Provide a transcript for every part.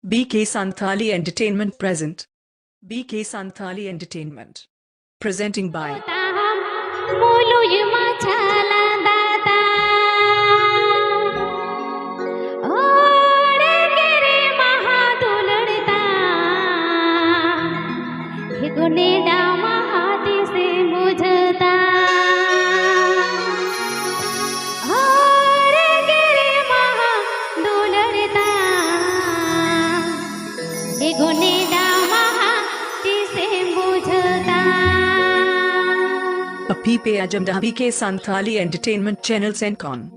BK Santali Entertainment present. BK Santali Entertainment. Presenting by Pe Ajamda BK Santali Entertainment Channel Sencon.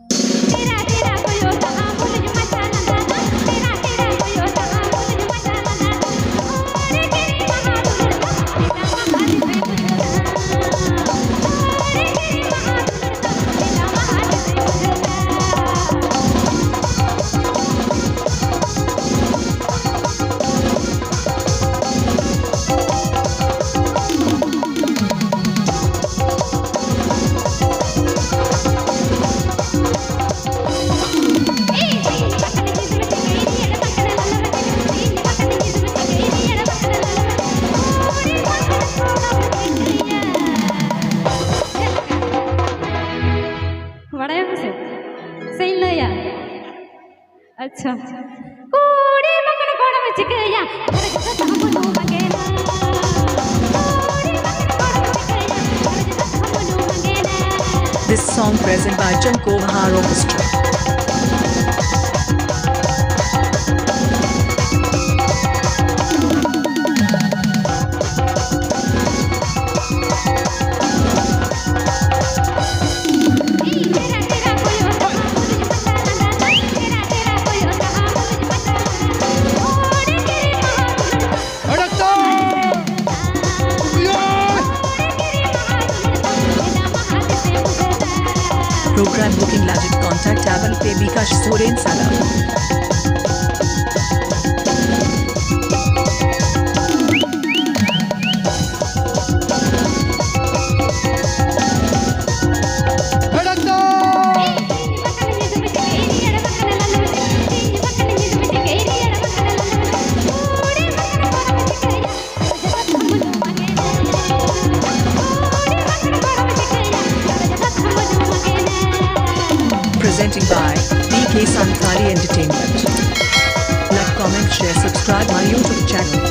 Tera Tera Koyog Tam Tera Tera Koyog Tam अच्छा कूड़े मगन कोड़ में चिकया घर जैसा हमनु मंगेना कूड़े मगन कोड़ में चिकया घर जैसा हमनु मंगेना. This song present by Orchestra. Program booking legit contact Avan Pe Bikash Soren Sala. Presenting by BK Santali Entertainment. Like, comment, share, subscribe my YouTube channel.